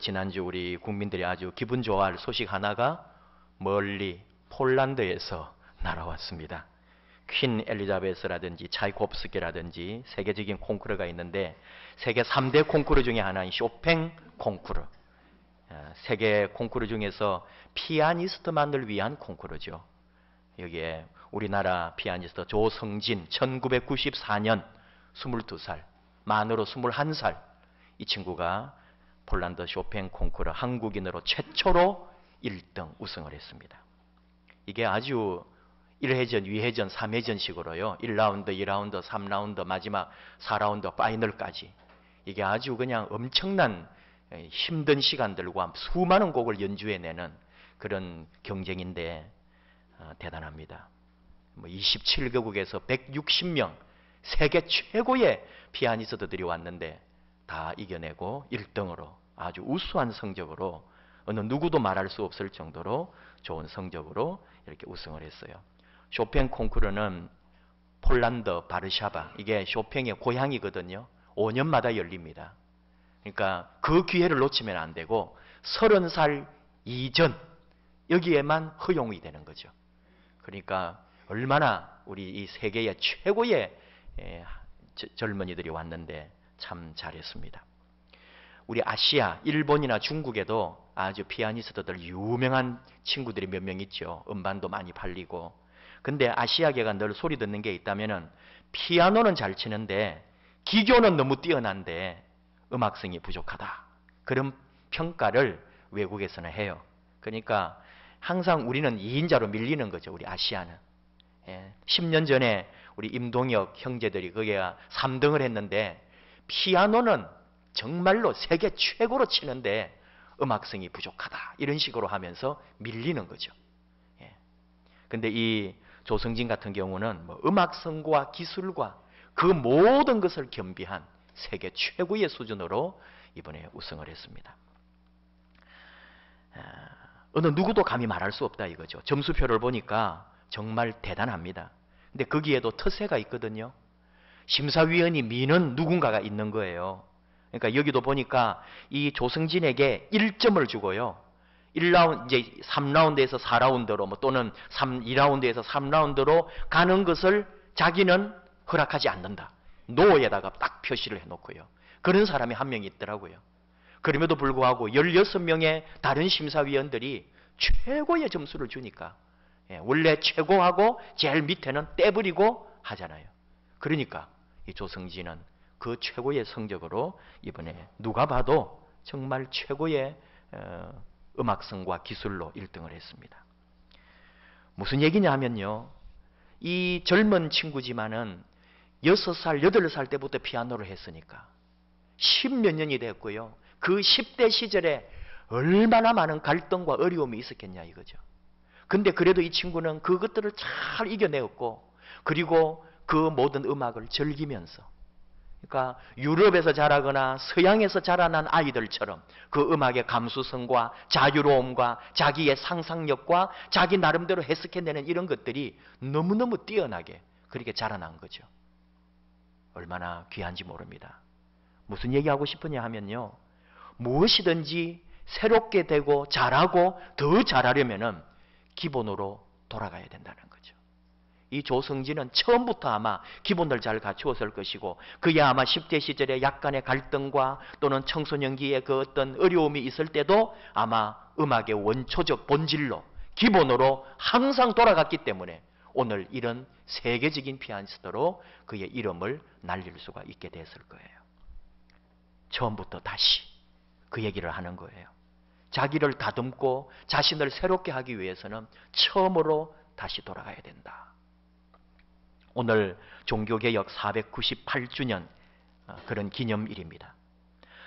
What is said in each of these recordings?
지난주 우리 국민들이 아주 기분 좋아할 소식 하나가 멀리 폴란드에서 날아왔습니다. 퀸 엘리자베스라든지 차이코프스키라든지 세계적인 콩쿠르가 있는데 세계 3대 콩쿠르 중에 하나인 쇼팽 콩쿠르. 세계 콩쿠르 중에서 피아니스트만을 위한 콩쿠르죠. 여기에 우리나라 피아니스트 조성진 1994년 22살, 만으로 21살 이 친구가 폴란드 쇼팽 콩쿠르 한국인으로 최초로 1등 우승을 했습니다. 이게 아주 1회전, 2회전, 3회전식으로요. 1라운드, 2라운드, 3라운드, 마지막 4라운드 파이널까지 이게 아주 그냥 엄청난 힘든 시간들과 수많은 곡을 연주해내는 그런 경쟁인데 대단합니다. 27개국에서 160명 세계 최고의 피아니스트들이 왔는데 다 이겨내고 1등으로 아주 우수한 성적으로 어느 누구도 말할 수 없을 정도로 좋은 성적으로 이렇게 우승을 했어요. 쇼팽 콩쿠르는 폴란드 바르샤바, 이게 쇼팽의 고향이거든요. 5년마다 열립니다. 그러니까 그 기회를 놓치면 안 되고 30살 이전 여기에만 허용이 되는 거죠. 그러니까 얼마나 우리 이 세계의 최고의 젊은이들이 왔는데 참 잘했습니다. 우리 아시아, 일본이나 중국에도 아주 피아니스트들 유명한 친구들이 몇 명 있죠. 음반도 많이 팔리고. 근데 아시아계가 늘 소리 듣는 게 있다면은 피아노는 잘 치는데 기교는 너무 뛰어난데 음악성이 부족하다. 그런 평가를 외국에서는 해요. 그러니까 항상 우리는 2인자로 밀리는 거죠. 우리 아시아는. 10년 전에 우리 임동혁 형제들이 거기가 3등을 했는데 피아노는 정말로 세계 최고로 치는데 음악성이 부족하다. 이런 식으로 하면서 밀리는 거죠. 근데 이 조성진 같은 경우는 뭐 음악성과 기술과 그 모든 것을 겸비한 세계 최고의 수준으로 이번에 우승을 했습니다. 어느 누구도 감히 말할 수 없다 이거죠. 점수표를 보니까 정말 대단합니다. 근데 거기에도 터세가 있거든요. 심사위원이 미는 누군가가 있는 거예요. 그러니까 여기도 보니까 이 조성진에게 1점을 주고요. 1라운드, 이제 3라운드에서 4라운드로 뭐 또는 2라운드에서 3라운드로 가는 것을 자기는 허락하지 않는다. 노에다가 딱 표시를 해놓고요. 그런 사람이 한 명이 있더라고요. 그럼에도 불구하고 16명의 다른 심사위원들이 최고의 점수를 주니까 원래 최고하고 제일 밑에는 떼버리고 하잖아요. 그러니까 이 조성진은 그 최고의 성적으로 이번에 누가 봐도 정말 최고의 음악성과 기술로 1등을 했습니다. 무슨 얘기냐 하면요. 이 젊은 친구지만은 6살, 8살 때부터 피아노를 했으니까 10몇 년이 됐고요. 그 10대 시절에 얼마나 많은 갈등과 어려움이 있었겠냐 이거죠. 근데 그래도 이 친구는 그것들을 잘 이겨내었고 그리고 그 모든 음악을 즐기면서 그러니까 유럽에서 자라거나 서양에서 자라난 아이들처럼 그 음악의 감수성과 자유로움과 자기의 상상력과 자기 나름대로 해석해내는 이런 것들이 너무너무 뛰어나게 그렇게 자라난 거죠. 얼마나 귀한지 모릅니다. 무슨 얘기하고 싶으냐 하면요. 무엇이든지 새롭게 되고 잘하고 더 잘하려면은 기본으로 돌아가야 된다는 거죠. 이 조성진은 처음부터 아마 기본을 잘 갖추었을 것이고 그게 아마 10대 시절에 약간의 갈등과 또는 청소년기에 그 어떤 어려움이 있을 때도 아마 음악의 원초적 본질로 기본으로 항상 돌아갔기 때문에 오늘 이런 세계적인 피아니스트로 그의 이름을 날릴 수가 있게 됐을 거예요. 처음부터 다시 그 얘기를 하는 거예요. 자기를 다듬고 자신을 새롭게 하기 위해서는 처음으로 다시 돌아가야 된다. 오늘 종교개혁 498주년 그런 기념일입니다.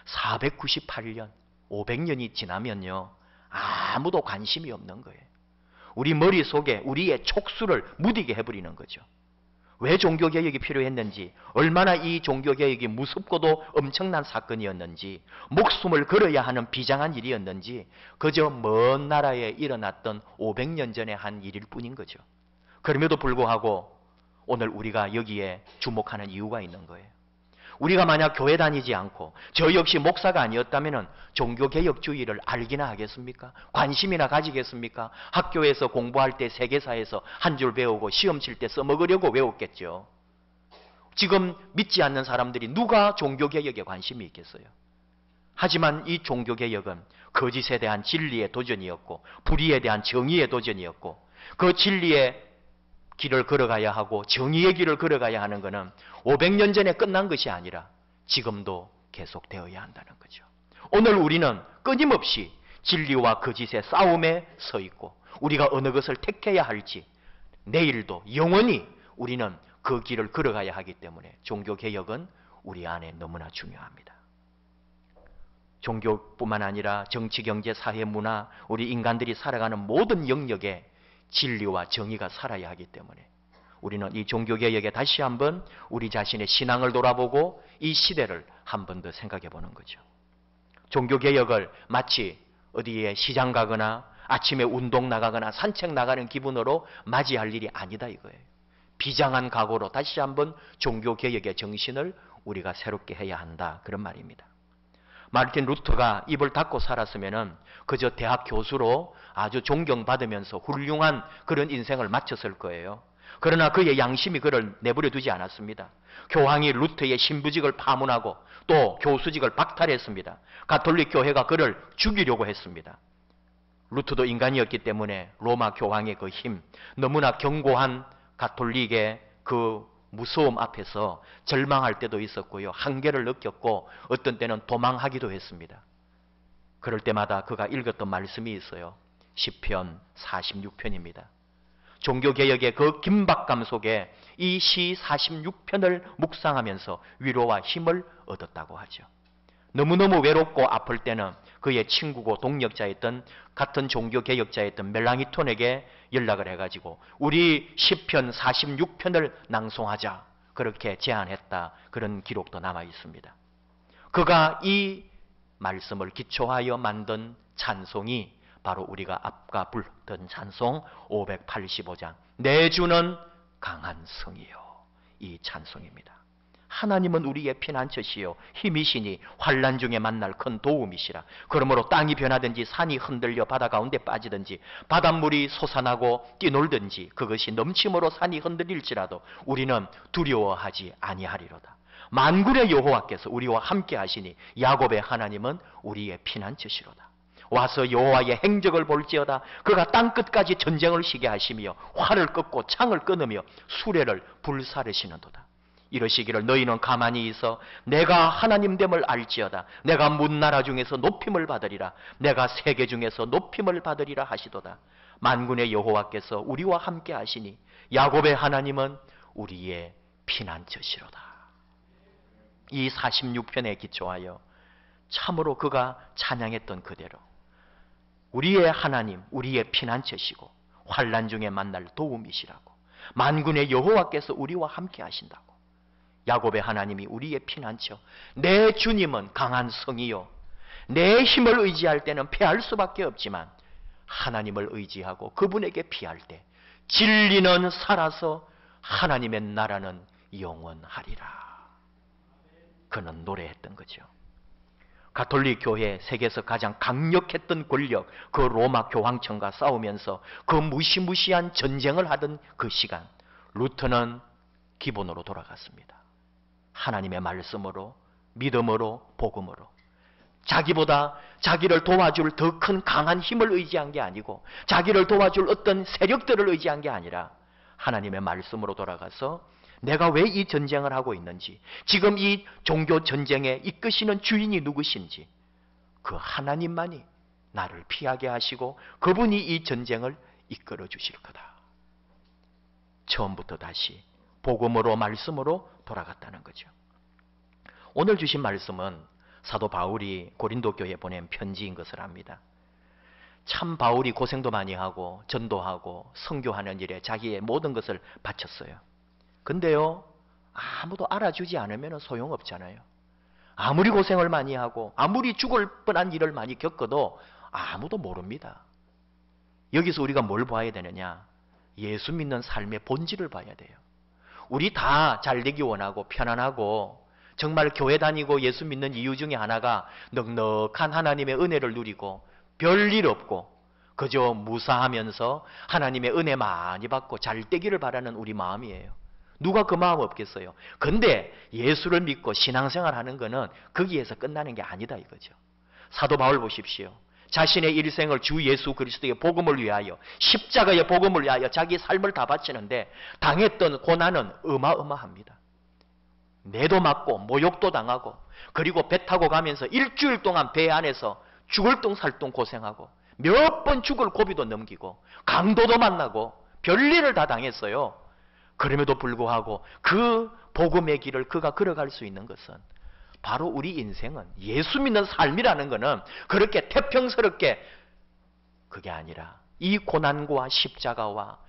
498년, 500년이 지나면요. 아무도 관심이 없는 거예요. 우리 머릿속에 우리의 촉수를 무디게 해버리는 거죠. 왜 종교개혁이 필요했는지, 얼마나 이 종교개혁이 무섭고도 엄청난 사건이었는지, 목숨을 걸어야 하는 비장한 일이었는지 그저 먼 나라에 일어났던 500년 전에 한 일일 뿐인 거죠. 그럼에도 불구하고 오늘 우리가 여기에 주목하는 이유가 있는 거예요. 우리가 만약 교회 다니지 않고 저 역시 목사가 아니었다면 종교개혁주의를 알기나 하겠습니까? 관심이나 가지겠습니까? 학교에서 공부할 때 세계사에서 한 줄 배우고 시험 칠 때 써먹으려고 외웠겠죠. 지금 믿지 않는 사람들이 누가 종교개혁에 관심이 있겠어요? 하지만 이 종교개혁은 거짓에 대한 진리의 도전이었고 불의에 대한 정의의 도전이었고 그 진리의 길을 걸어가야 하고 정의의 길을 걸어가야 하는 것은 500년 전에 끝난 것이 아니라 지금도 계속되어야 한다는 거죠. 오늘 우리는 끊임없이 진리와 거짓의 싸움에 서 있고 우리가 어느 것을 택해야 할지 내일도 영원히 우리는 그 길을 걸어가야 하기 때문에 종교개혁은 우리 안에 너무나 중요합니다. 종교뿐만 아니라 정치, 경제, 사회, 문화, 우리 인간들이 살아가는 모든 영역에 진리와 정의가 살아야 하기 때문에 우리는 이 종교개혁에 다시 한번 우리 자신의 신앙을 돌아보고 이 시대를 한 번 더 생각해 보는 거죠. 종교개혁을 마치 어디에 시장 가거나 아침에 운동 나가거나 산책 나가는 기분으로 맞이할 일이 아니다 이거예요. 비장한 각오로 다시 한번 종교개혁의 정신을 우리가 새롭게 해야 한다 그런 말입니다. 마르틴 루터가 입을 닫고 살았으면 그저 대학 교수로 아주 존경받으면서 훌륭한 그런 인생을 마쳤을 거예요. 그러나 그의 양심이 그를 내버려 두지 않았습니다. 교황이 루터의 신부직을 파문하고 또 교수직을 박탈했습니다. 가톨릭 교회가 그를 죽이려고 했습니다. 루터도 인간이었기 때문에 로마 교황의 그 힘, 너무나 견고한 가톨릭의 그 무서움 앞에서 절망할 때도 있었고요. 한계를 느꼈고 어떤 때는 도망하기도 했습니다. 그럴 때마다 그가 읽었던 말씀이 있어요. 시편 46편입니다. 종교개혁의 그 긴박감 속에 이 시 46편을 묵상하면서 위로와 힘을 얻었다고 하죠. 너무너무 외롭고 아플 때는 그의 친구고 동력자였던 같은 종교개혁자였던 멜랑이톤에게 연락을 해가지고 우리 시편 46편을 낭송하자 그렇게 제안했다. 그런 기록도 남아 있습니다. 그가 이 말씀을 기초하여 만든 찬송이 바로 우리가 아까 불렀던 찬송 585장 내 주는 강한 성이요 이 찬송입니다. 하나님은 우리의 피난처시요 힘이시니 환난 중에 만날 큰 도움이시라. 그러므로 땅이 변하든지 산이 흔들려 바다 가운데 빠지든지 바닷물이 솟아나고 뛰놀든지 그것이 넘침으로 산이 흔들릴지라도 우리는 두려워하지 아니하리로다. 만군의 여호와께서 우리와 함께 하시니 야곱의 하나님은 우리의 피난처시로다. 와서 여호와의 행적을 볼지어다. 그가 땅끝까지 전쟁을 시게 하시며 활을 꺾고 창을 끊으며 수레를 불사르시는도다. 이러시기를 너희는 가만히 있어 내가 하나님됨을 알지어다. 내가 문나라 중에서 높임을 받으리라. 내가 세계 중에서 높임을 받으리라 하시도다. 만군의 여호와께서 우리와 함께 하시니 야곱의 하나님은 우리의 피난처시로다. 이 46편에 기초하여 참으로 그가 찬양했던 그대로 우리의 하나님, 우리의 피난처시고 환난 중에 만날 도움이시라고 만군의 여호와께서 우리와 함께 하신다고 야곱의 하나님이 우리의 피난처 내 주님은 강한 성이요 내 힘을 의지할 때는 패할 수밖에 없지만 하나님을 의지하고 그분에게 피할 때 진리는 살아서 하나님의 나라는 영원하리라. 그는 노래했던 거죠. 가톨릭 교회 세계에서 가장 강력했던 권력 그 로마 교황청과 싸우면서 그 무시무시한 전쟁을 하던 그 시간 루터는 기본으로 돌아갔습니다. 하나님의 말씀으로 믿음으로 복음으로 자기보다 자기를 도와줄 더 큰 강한 힘을 의지한 게 아니고 자기를 도와줄 어떤 세력들을 의지한 게 아니라 하나님의 말씀으로 돌아가서 내가 왜 이 전쟁을 하고 있는지 지금 이 종교 전쟁에 이끄시는 주인이 누구신지 그 하나님만이 나를 피하게 하시고 그분이 이 전쟁을 이끌어 주실 거다. 처음부터 다시 복음으로 말씀으로 돌아갔다는 거죠. 오늘 주신 말씀은 사도 바울이 고린도 교회에 보낸 편지인 것을 압니다. 참 바울이 고생도 많이 하고 전도하고 선교하는 일에 자기의 모든 것을 바쳤어요. 근데요 아무도 알아주지 않으면 소용없잖아요. 아무리 고생을 많이 하고 아무리 죽을 뻔한 일을 많이 겪어도 아무도 모릅니다. 여기서 우리가 뭘 봐야 되느냐? 예수 믿는 삶의 본질을 봐야 돼요. 우리 다 잘되기 원하고 편안하고 정말 교회 다니고 예수 믿는 이유 중에 하나가 넉넉한 하나님의 은혜를 누리고 별일 없고 그저 무사하면서 하나님의 은혜 많이 받고 잘 되기를 바라는 우리 마음이에요. 누가 그 마음 없겠어요? 근데 예수를 믿고 신앙생활 하는 거는 거기에서 끝나는 게 아니다 이거죠. 사도 바울 보십시오. 자신의 일생을 주 예수 그리스도의 복음을 위하여, 십자가의 복음을 위하여 자기 삶을 다 바치는데 당했던 고난은 어마어마합니다. 매도 맞고 모욕도 당하고, 그리고 배 타고 가면서 일주일 동안 배 안에서 죽을 똥 살 똥 고생하고, 몇 번 죽을 고비도 넘기고, 강도도 만나고 별일을 다 당했어요. 그럼에도 불구하고 그 복음의 길을 그가 걸어갈 수 있는 것은 바로 우리 인생은, 예수 믿는 삶이라는 것은 그렇게 태평스럽게 그게 아니라 이 고난과 십자가와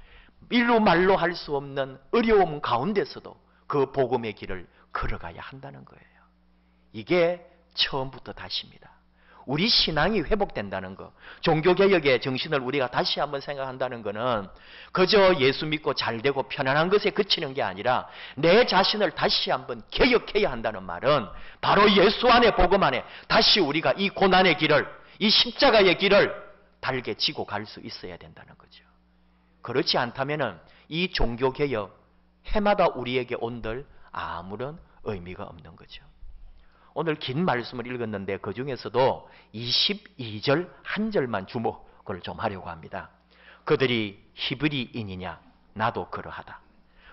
일로 말로 할 수 없는 어려움 가운데서도 그 복음의 길을 걸어가야 한다는 거예요. 이게 처음부터 다시입니다. 우리 신앙이 회복된다는 것, 종교개혁의 정신을 우리가 다시 한번 생각한다는 것은 그저 예수 믿고 잘되고 편안한 것에 그치는 게 아니라 내 자신을 다시 한번 개혁해야 한다는 말은 바로 예수 안에, 복음 안에 다시 우리가 이 고난의 길을, 이 십자가의 길을 달게 지고 갈 수 있어야 된다는 거죠. 그렇지 않다면 이 종교개혁 해마다 우리에게 온들 아무런 의미가 없는 거죠. 오늘 긴 말씀을 읽었는데 그 중에서도 22절 한 절만 주목을 좀 하려고 합니다. 그들이 히브리인이냐? 나도 그러하다.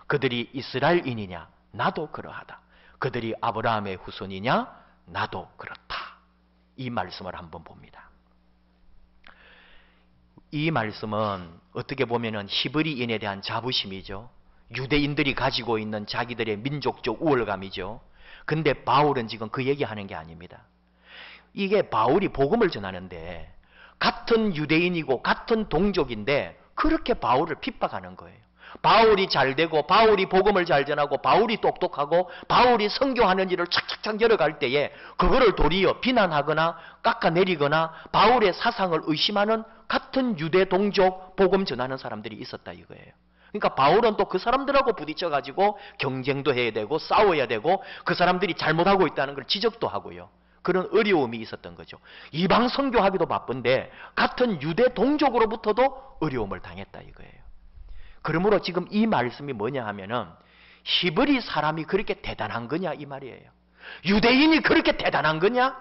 그들이 이스라엘인이냐? 나도 그러하다. 그들이 아브라함의 후손이냐? 나도 그렇다. 이 말씀을 한번 봅니다. 이 말씀은 어떻게 보면 히브리인에 대한 자부심이죠. 유대인들이 가지고 있는 자기들의 민족적 우월감이죠. 근데 바울은 지금 그 얘기하는 게 아닙니다. 이게 바울이 복음을 전하는데 같은 유대인이고 같은 동족인데 그렇게 바울을 핍박하는 거예요. 바울이 잘되고 바울이 복음을 잘 전하고 바울이 똑똑하고 바울이 선교하는 일을 착착착 열어갈 때에 그거를 도리어 비난하거나 깎아내리거나 바울의 사상을 의심하는 같은 유대 동족 복음 전하는 사람들이 있었다 이거예요. 그러니까 바울은 또 그 사람들하고 부딪혀가지고 경쟁도 해야 되고 싸워야 되고 그 사람들이 잘못하고 있다는 걸 지적도 하고요. 그런 어려움이 있었던 거죠. 이방 선교하기도 바쁜데 같은 유대 동족으로부터도 어려움을 당했다 이거예요. 그러므로 지금 이 말씀이 뭐냐 하면은 히브리 사람이 그렇게 대단한 거냐 이 말이에요. 유대인이 그렇게 대단한 거냐?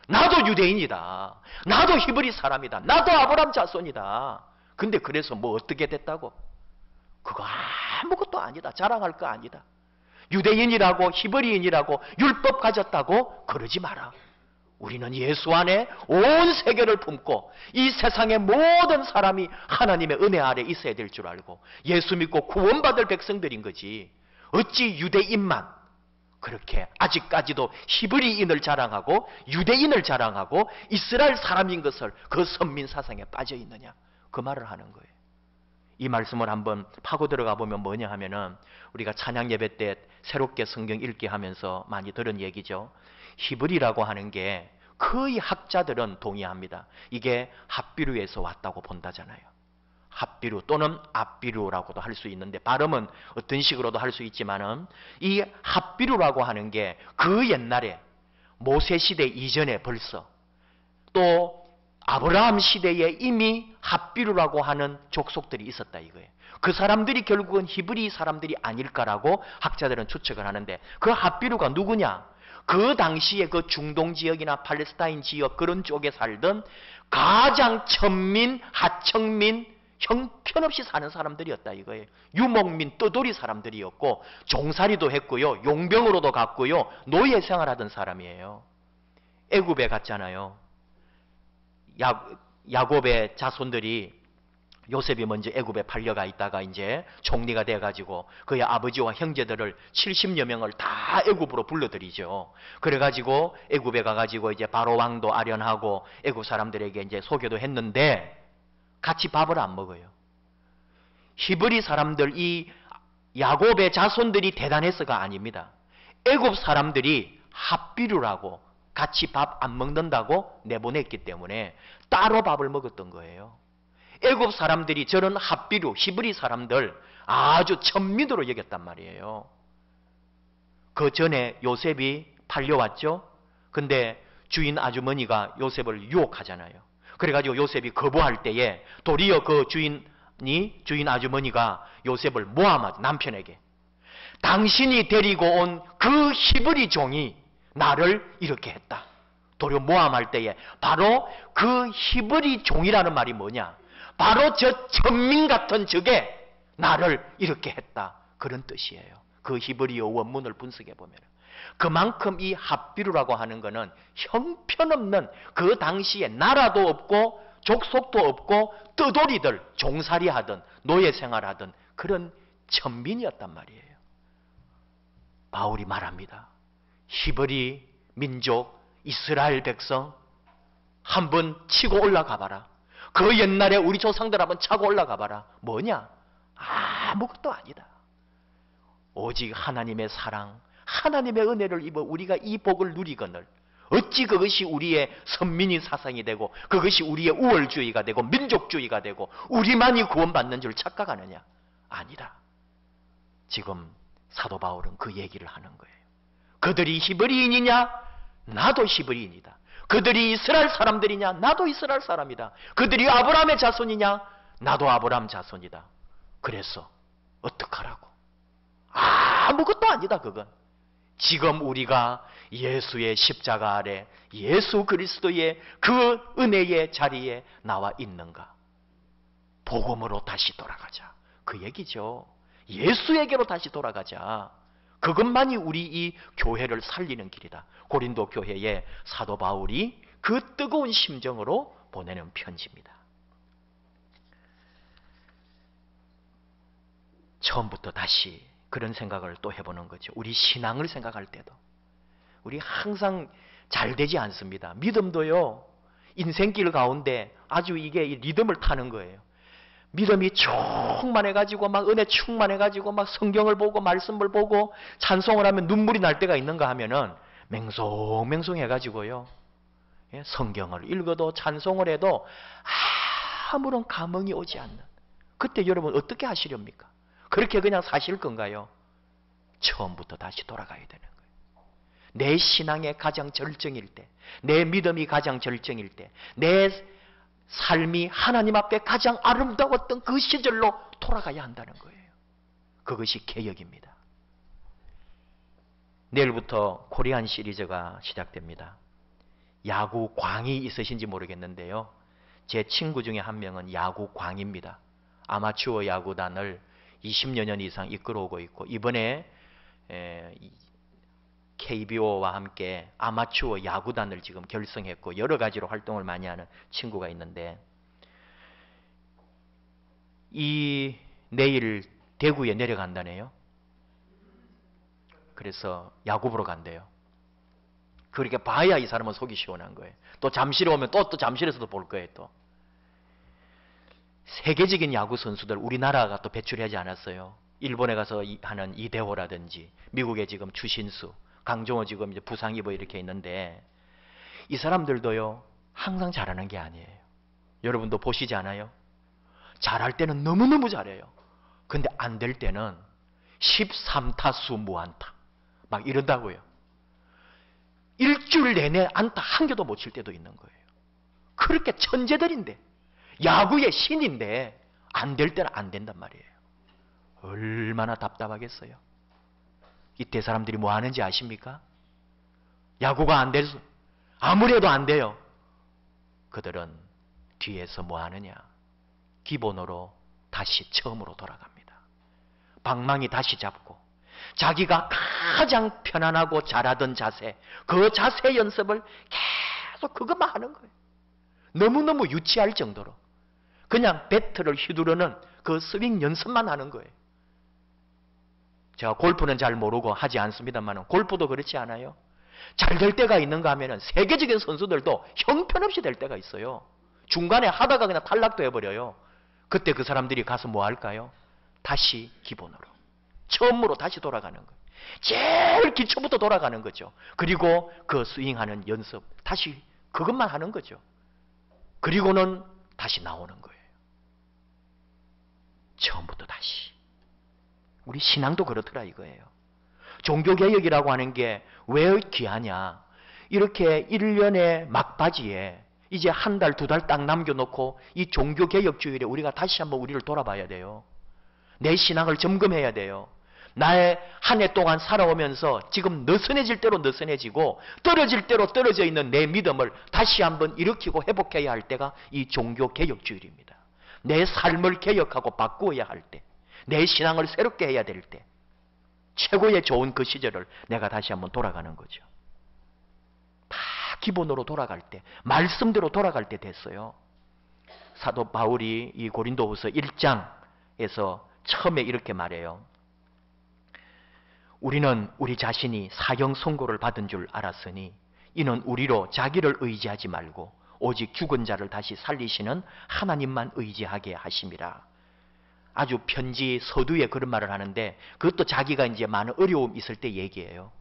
나도 유대인이다. 나도 히브리 사람이다. 나도 아브라함 자손이다. 근데 그래서 뭐 어떻게 됐다고? 그거 아무것도 아니다. 자랑할 거 아니다. 유대인이라고 히브리인이라고 율법 가졌다고 그러지 마라. 우리는 예수 안에 온 세계를 품고 이 세상의 모든 사람이 하나님의 은혜 아래 있어야 될 줄 알고 예수 믿고 구원받을 백성들인 거지. 어찌 유대인만 그렇게 아직까지도 히브리인을 자랑하고 유대인을 자랑하고 이스라엘 사람인 것을 그 선민 사상에 빠져 있느냐. 그 말을 하는 거예요. 이 말씀을 한번 파고 들어가 보면 뭐냐 하면은 우리가 찬양 예배 때 새롭게 성경 읽기 하면서 많이 들은 얘기죠. 히브리라고 하는 게 거의 학자들은 동의합니다. 이게 핫비루에서 왔다고 본다잖아요. 핫비루 또는 앞비루라고도 할 수 있는데 발음은 어떤 식으로도 할 수 있지만은 이 핫비루라고 하는 게 그 옛날에 모세 시대 이전에 벌써 또 아브라함 시대에 이미 핫비루라고 하는 족속들이 있었다 이거예요. 그 사람들이 결국은 히브리 사람들이 아닐까라고 학자들은 추측을 하는데 그 핫비루가 누구냐? 그 당시에 그 중동 지역이나 팔레스타인 지역 그런 쪽에 살던 가장 천민, 하청민, 형편없이 사는 사람들이었다 이거예요. 유목민, 떠돌이 사람들이었고 종살이도 했고요. 용병으로도 갔고요. 노예 생활하던 사람이에요. 애굽에 갔잖아요. 야곱의 자손들이 요셉이 먼저 애굽에 팔려가 있다가 이제 총리가 돼가지고 그의 아버지와 형제들을 70여 명을 다 애굽으로 불러들이죠. 그래가지고 애굽에 가가지고 이제 바로 왕도 아련하고 애굽 사람들에게 이제 소개도 했는데 같이 밥을 안 먹어요. 히브리 사람들 이 야곱의 자손들이 대단해서가 아닙니다. 애굽 사람들이 핫비루라고 같이 밥 안 먹는다고 내보냈기 때문에 따로 밥을 먹었던 거예요. 애굽 사람들이 저런 핫비루, 히브리 사람들 아주 천민으로 여겼단 말이에요. 그 전에 요셉이 팔려왔죠. 근데 주인 아주머니가 요셉을 유혹하잖아요. 그래가지고 요셉이 거부할 때에 도리어 그 주인 아주머니가 요셉을 모함하죠. 남편에게. 당신이 데리고 온 그 히브리 종이 나를 이렇게 했다. 도리어 모함할 때에 바로 그 히브리 종이라는 말이 뭐냐? 바로 저 천민 같은 적에 나를 이렇게 했다. 그런 뜻이에요. 그 히브리어 원문을 분석해 보면. 그만큼 이 핫비루라고 하는 것은 형편없는 그 당시에 나라도 없고 족속도 없고 뜨돌이들 종살이 하던 노예 생활하던 그런 천민이었단 말이에요. 바울이 말합니다. 히브리 민족 이스라엘 백성 한번 치고 올라가 봐라. 그 옛날에 우리 조상들 한번 차고 올라가 봐라. 뭐냐? 아무것도 아니다. 오직 하나님의 사랑, 하나님의 은혜를 입어 우리가 이 복을 누리거늘 어찌 그것이 우리의 선민인 사상이 되고 그것이 우리의 우월주의가 되고 민족주의가 되고 우리만이 구원받는 줄 착각하느냐? 아니다. 지금 사도 바울은 그 얘기를 하는 거예요. 그들이 히브리인이냐? 나도 히브리인이다. 그들이 이스라엘 사람들이냐? 나도 이스라엘 사람이다. 그들이 아브라함의 자손이냐? 나도 아브라함 자손이다. 그래서 어떡하라고? 아무것도 아니다 그건. 지금 우리가 예수의 십자가 아래 예수 그리스도의 그 은혜의 자리에 나와 있는가? 복음으로 다시 돌아가자. 그 얘기죠. 예수에게로 다시 돌아가자. 그것만이 우리 이 교회를 살리는 길이다. 고린도 교회에 사도 바울이 그 뜨거운 심정으로 보내는 편지입니다. 처음부터 다시 그런 생각을 또 해보는 거죠. 우리 신앙을 생각할 때도 우리 항상 잘 되지 않습니다. 믿음도요, 인생길 가운데 아주 이게 리듬을 타는 거예요. 믿음이 충만해가지고 막 은혜 충만해가지고 막 성경을 보고 말씀을 보고 찬송을 하면 눈물이 날 때가 있는가 하면은 맹송맹송해가지고요, 성경을 읽어도 찬송을 해도 아무런 감흥이 오지 않는, 그때 여러분 어떻게 하시렵니까? 그렇게 그냥 사실 건가요? 처음부터 다시 돌아가야 되는 거예요. 내 신앙의 가장 절정일 때, 내 믿음이 가장 절정일 때, 내 삶이 하나님 앞에 가장 아름다웠던 그 시절로 돌아가야 한다는 거예요. 그것이 개혁입니다. 내일부터 코리안 시리즈가 시작됩니다. 야구 광이 있으신지 모르겠는데요, 제 친구 중에 한 명은 야구 광입니다. 아마추어 야구단을 20여 년 이상 이끌어오고 있고, 이번에 KBO와 함께 아마추어 야구단을 지금 결성했고 여러 가지로 활동을 많이 하는 친구가 있는데, 내일 대구에 내려간다네요. 그래서 야구 보러 간대요. 그렇게 봐야 이 사람은 속이 시원한 거예요. 또 잠실에 오면 또 잠실에서도 볼 거예요. 또 세계적인 야구 선수들 우리나라가 또 배출하지 않았어요. 일본에 가서 하는 이대호라든지, 미국에 지금 추신수, 강정호 지금 이제 부상 입어 이렇게 있는데, 이 사람들도요 항상 잘하는 게 아니에요. 여러분도 보시지 않아요? 잘할 때는 너무너무 잘해요. 근데 안 될 때는 13타수 무안타 막 이런다고요. 일주일 내내 안타 한 개도 못 칠 때도 있는 거예요. 그렇게 천재들인데, 야구의 신인데 안 될 때는 안 된단 말이에요. 얼마나 답답하겠어요. 이때 사람들이 뭐 하는지 아십니까? 야구가 안 돼서 아무리 해도 안 돼요. 그들은 뒤에서 뭐 하느냐? 기본으로 다시 처음으로 돌아갑니다. 방망이 다시 잡고 자기가 가장 편안하고 잘하던 자세, 그 자세 연습을 계속 그것만 하는 거예요. 너무너무 유치할 정도로 그냥 배트를 휘두르는 그 스윙 연습만 하는 거예요. 제가 골프는 잘 모르고 하지 않습니다만 골프도 그렇지 않아요? 잘 될 때가 있는가 하면은 세계적인 선수들도 형편없이 될 때가 있어요. 중간에 하다가 그냥 탈락도 해버려요. 그때 그 사람들이 가서 뭐 할까요? 다시 기본으로, 처음으로 다시 돌아가는 거예요. 제일 기초부터 돌아가는 거죠. 그리고 그 스윙하는 연습, 다시 그것만 하는 거죠. 그리고는 다시 나오는 거예요. 처음부터 다시. 우리 신앙도 그렇더라 이거예요. 종교개혁이라고 하는 게 왜 귀하냐. 이렇게 1년의 막바지에 이제 한 달, 두 달 딱 남겨놓고 이 종교개혁주일에 우리가 다시 한번 우리를 돌아봐야 돼요. 내 신앙을 점검해야 돼요. 나의 한 해 동안 살아오면서 지금 느슨해질 대로 느슨해지고 떨어질 대로 떨어져 있는 내 믿음을 다시 한번 일으키고 회복해야 할 때가 이 종교개혁주일입니다. 내 삶을 개혁하고 바꾸어야 할 때, 내 신앙을 새롭게 해야 될 때, 최고의 좋은 그 시절을 내가 다시 한번 돌아가는 거죠. 다 기본으로 돌아갈 때, 말씀대로 돌아갈 때 됐어요. 사도 바울이 이 고린도후서 1장에서 처음에 이렇게 말해요. 우리는 우리 자신이 사형 선고를 받은 줄 알았으니 이는 우리로 자기를 의지하지 말고 오직 죽은 자를 다시 살리시는 하나님만 의지하게 하심이라. 아주 편지 서두에 그런 말을 하는데 그것도 자기가 이제 많은 어려움 있을 때 얘기해요.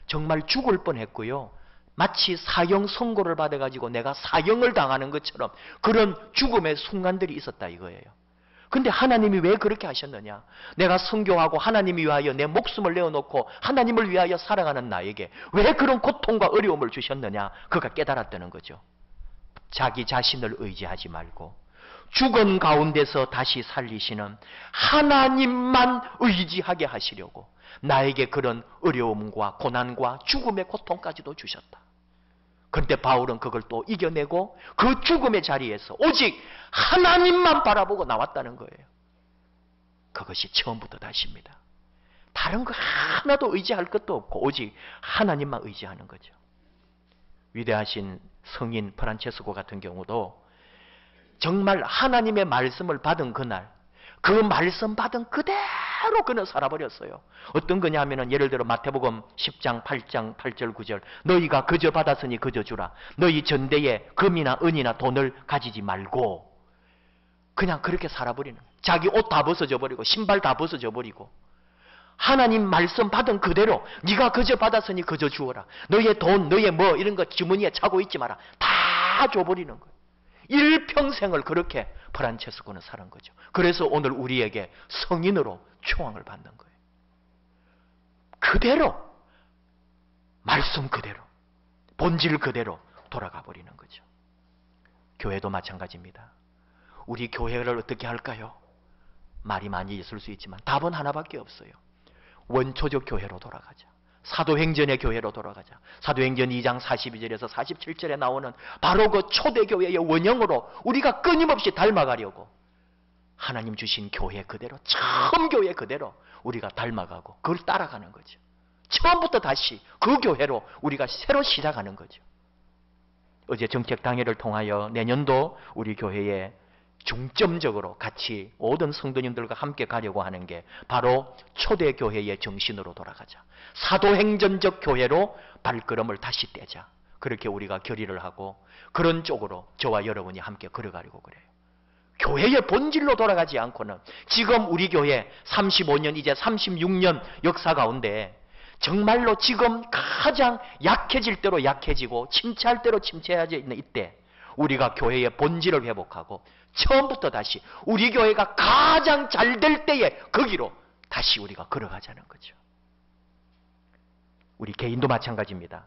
정말 죽을 뻔했고요. 마치 사형 선고를 받아가지고 내가 사형을 당하는 것처럼 그런 죽음의 순간들이 있었다 이거예요. 근데 하나님이 왜 그렇게 하셨느냐? 내가 선교하고 하나님을 위하여 내 목숨을 내어놓고 하나님을 위하여 살아가는 나에게 왜 그런 고통과 어려움을 주셨느냐? 그가 깨달았다는 거죠. 자기 자신을 의지하지 말고 죽은 가운데서 다시 살리시는 하나님만 의지하게 하시려고 나에게 그런 어려움과 고난과 죽음의 고통까지도 주셨다. 그런데 바울은 그걸 또 이겨내고 그 죽음의 자리에서 오직 하나님만 바라보고 나왔다는 거예요. 그것이 처음부터 다시입니다. 다른 거 하나도 의지할 것도 없고 오직 하나님만 의지하는 거죠. 위대하신 성인 프란체스코 같은 경우도 정말 하나님의 말씀을 받은 그날 그 말씀 받은 그대로 그는 살아버렸어요. 어떤 거냐 하면은 예를 들어 마태복음 10장 8장 8절 9절 너희가 그저 받았으니 그저 주라. 너희 전대에 금이나 은이나 돈을 가지지 말고 그냥 그렇게 살아버리는 거예요. 자기 옷 다 벗어져 버리고 신발 다 벗어져 버리고 하나님 말씀 받은 그대로 네가 그저 받았으니 그저 주어라. 너의 돈 너의 뭐 이런 거 주머니에 차고 있지 마라. 다 줘버리는 거예요. 일평생을 그렇게 프란체스코는 살은 거죠. 그래서 오늘 우리에게 성인으로 초앙을 받는 거예요. 그대로 말씀 그대로 본질 그대로 돌아가 버리는 거죠. 교회도 마찬가지입니다. 우리 교회를 어떻게 할까요? 말이 많이 있을 수 있지만 답은 하나밖에 없어요. 원초적 교회로 돌아가자. 사도행전의 교회로 돌아가자. 사도행전 2장 42절에서 47절에 나오는 바로 그 초대교회의 원형으로 우리가 끊임없이 닮아가려고 하나님 주신 교회 그대로 처음 교회 그대로 우리가 닮아가고 그걸 따라가는 거죠. 처음부터 다시 그 교회로 우리가 새로 시작하는 거죠. 어제 정책당회를 통하여 내년도 우리 교회에 중점적으로 같이 모든 성도님들과 함께 가려고 하는 게 바로 초대교회의 정신으로 돌아가자. 사도행전적 교회로 발걸음을 다시 떼자. 그렇게 우리가 결의를 하고 그런 쪽으로 저와 여러분이 함께 걸어가려고 그래요. 교회의 본질로 돌아가지 않고는 지금 우리 교회 35년 이제 36년 역사 가운데 정말로 지금 가장 약해질 대로 약해지고 침체할 대로 침체해져 있는 이때 우리가 교회의 본질을 회복하고 처음부터 다시 우리 교회가 가장 잘 될 때에 거기로 다시 우리가 걸어가자는 거죠. 우리 개인도 마찬가지입니다.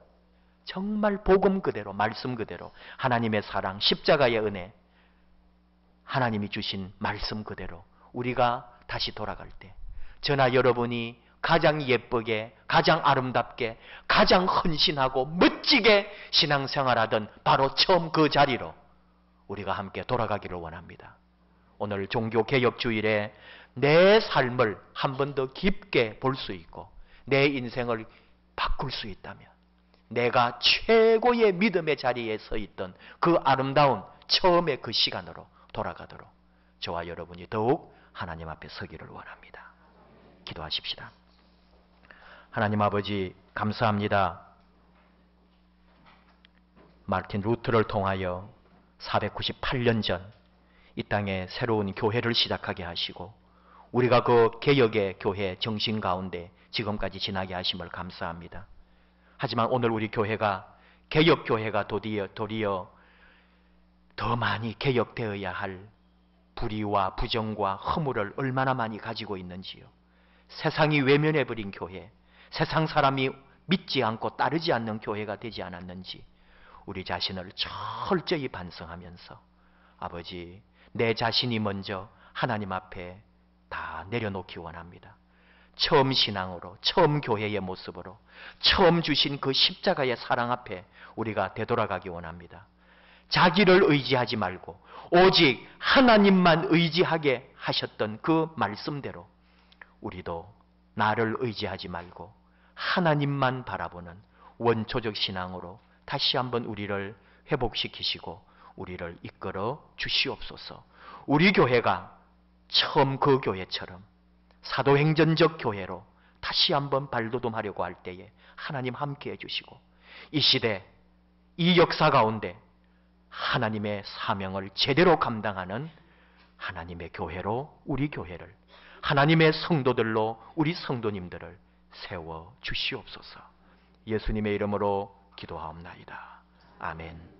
정말 복음 그대로 말씀 그대로 하나님의 사랑 십자가의 은혜 하나님이 주신 말씀 그대로 우리가 다시 돌아갈 때 저나 여러분이 가장 예쁘게 가장 아름답게 가장 헌신하고 멋지게 신앙생활하던 바로 처음 그 자리로 우리가 함께 돌아가기를 원합니다. 오늘 종교개혁주일에 내 삶을 한 번 더 깊게 볼 수 있고 내 인생을 바꿀 수 있다면 내가 최고의 믿음의 자리에 서 있던 그 아름다운 처음의 그 시간으로 돌아가도록 저와 여러분이 더욱 하나님 앞에 서기를 원합니다. 기도하십시다. 하나님 아버지 감사합니다. 마르틴 루터를 통하여 498년 전 이 땅에 새로운 교회를 시작하게 하시고 우리가 그 개혁의 교회 정신 가운데 지금까지 지나게 하심을 감사합니다. 하지만 오늘 우리 교회가 개혁교회가 도리어 더 많이 개혁되어야 할 불의와 부정과 허물을 얼마나 많이 가지고 있는지요. 세상이 외면해버린 교회, 세상 사람이 믿지 않고 따르지 않는 교회가 되지 않았는지 우리 자신을 철저히 반성하면서 아버지, 내 자신이 먼저 하나님 앞에 다 내려놓기 원합니다. 처음 신앙으로, 처음 교회의 모습으로, 처음 주신 그 십자가의 사랑 앞에 우리가 되돌아가기 원합니다. 자기를 의지하지 말고 오직 하나님만 의지하게 하셨던 그 말씀대로 우리도 나를 의지하지 말고 하나님만 바라보는 원초적 신앙으로 다시 한번 우리를 회복시키시고 우리를 이끌어 주시옵소서. 우리 교회가 처음 그 교회처럼 사도행전적 교회로 다시 한번 발돋움하려고 할 때에 하나님 함께해 주시고 이 시대, 이 역사 가운데 하나님의 사명을 제대로 감당하는 하나님의 교회로 우리 교회를, 하나님의 성도들로 우리 성도님들을 세워 주시옵소서. 예수님의 이름으로 기도하옵나이다. 아멘.